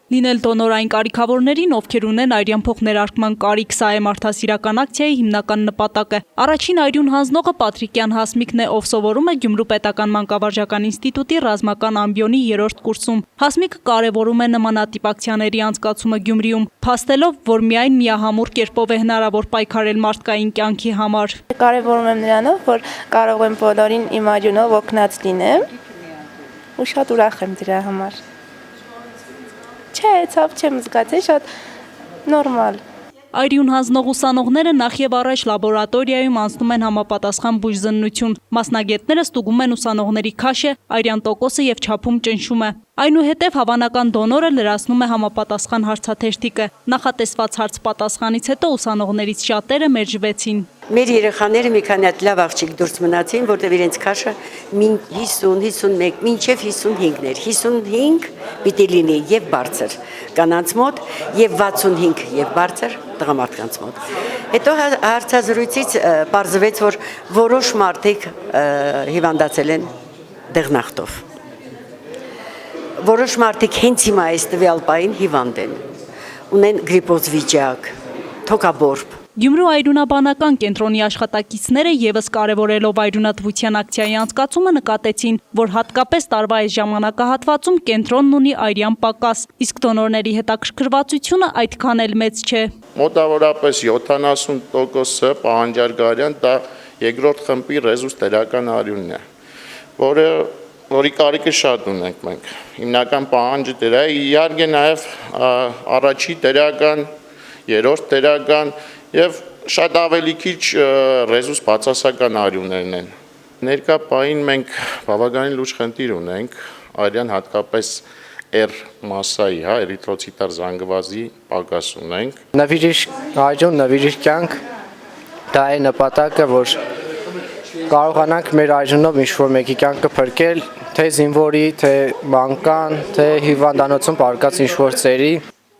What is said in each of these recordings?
Լինել դոնորային կարիքավորներին, ովքեր ունեն այրյան փոխ ներարկման կարիք, սա է մարդասիրական ակցիայի հիմնական նպատակը։ Առաջին այրուն հանձնողը Պատրիկյան Հասմիկն է, ով սովորում է Գյումրու պետական մանկավարժական ինստիտուտի ռազմական ամբիոնի 3-րդ կուրսում։ Հասմիկը կարևորում է նմանատիպ ակցիաների անցկացումը Գյումրիում, փաստելով, որ միայն միահամուռ կերպով է հնարավոր պայքարել մարդկային կյանքի համար։ Կարևորում եմ նրանով, որ կարող եմ բոլորին իմ այրունով օգնած լինեմ ու շատ ուրախ եմ դրա համար։ Չէ, ցավ չեմ զգացել, շատ նորմալ։ Այրուն հանձնող ուսանողները նախ եւ առաջ լաբորատորիայում անցնում են համապատասխան բուժզննություն։ Մասնագետները ստուգում են ուսանողների քաշը, այրյան տոկոսը եւ չափում ճնշումը։ Այնուհետև հավանական դոնորը լրացնում է համապատասխան հարցաթերթիկը։ Նախատեսված հարց պատասխանից հետո ուսանողներից շատերը մերժվեցին։ Մեր երեխաները մի քանի հատ լավ աղջիկ դուրս մնացին, որտեղ իրենց քաշը 50-51, մինչև 55-ներ, 55 պիտի լինի եւ բարձր կանանց մոտ եւ 65 եւ բարձր տղամարդկանց մոտ։ Հետո հարցազրույցից պարզվեց, որ որոշ մարդիկ հիվանդացել են դեղնախտով։ Որոշ մարդիկ հենց հիմա այս տվյալ պահին հիվանդ են, ունեն գրիպոզ վիճակ, թոքաբորբ։ Գյումրու այրունաբանական կենտրոնի աշխատակիցները եւս կարևորելով այրունատվության ակցիայի անցկացումը նկատեցին, որ հատկապես տարվա այս ժամանակահատվածում կենտրոնն ունի այրյան պակաս, իսկ դոնորների հետաքրքրվածությունը այդքան էլ մեծ չէ։ Մոտավորապես 70%-ը պահանջարկարյան դա երկրորդ խմբի ռեզուս տերական արյունն է, որի կարիքը շատ ունենք մենք։ Հիմնական պահանջը դրա է, իհարկե նաև առաջի տերական, երրորդ տերական եւ շատ ավելի քիչ ռեզուս բացասական արյուններն են։ Ներկա պահին մենք բավականին լուրջ խնդիր ունենք արյան հատկապես R մասայի, էրիթրոցիտար զանգվածի պակաս ունենք։ Նվիրիր այրուն, նվիրիր կյանք, դա է նպատակը, որ կարողանանք մեր այրունով ինչ-որ մեկի կյանքը փրկել, թե զինվորի, թե մանկան, թե հիվանդանոցում պարկած ինչ-որ ծերի։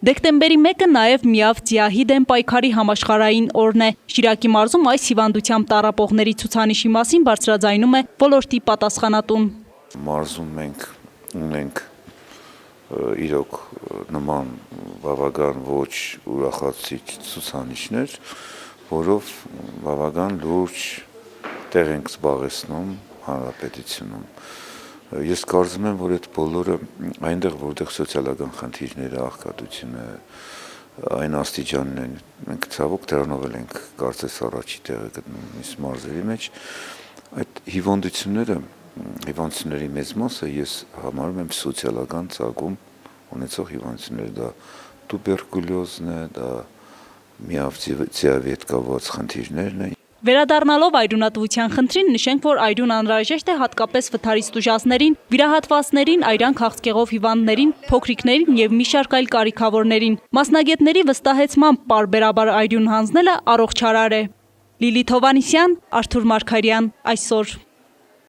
Դեկտեմբերի 1-ը նաև միավ ձիահի դեմ պայքարի համաշխարհային օրն է։ Շիրակի մարզում այս հիվանդությամբ տառապողների ցուցանիշի մասին բարձրաձայնում է ոլորտի պատասխանատուն։ Մարզում մենք ունենք իրոք նման բավական ոչ ուրախացիչ ցուցանիշներ, որով բավական լուրջ տեղ ենք զբաղեցնում հանրապետությունում։ Ես կարծում եմ, որ այդ բոլորը այնտեղ, որտեղ սոցիալական խնդիրները, աղքատությունը այն աստիճանն են, մենք ցավոք դրանով էլ ենք կարծես առաջի տեղը գտնում այս մարզերի մեջ, այդ հիվանդությունների մեծ մասը ես համարում եմ սոցիալական ծագում ունեցող հիվանդություններ, դա տուբերկուլյոզն է, դա միավ ձիավի հետ կապված խնդիրներն են։ Վերադառնալով այրունատվության խնդրին նշենք, որ այրուն անհրաժեշտ է հատկապես վթարից տուժածներին, վիրահատվածներին, այրան քաղցկեղով հիվանդներին, փոքրիկներին եւ մի շարք այլ կարիքավորներին։ Մասնագետների վստահեցմամբ պարբերաբար այրուն հանձնելը առողջարար է։ Լիլիթ Հովհաննիսյան, Արթուր Մարգարյան, այսօր։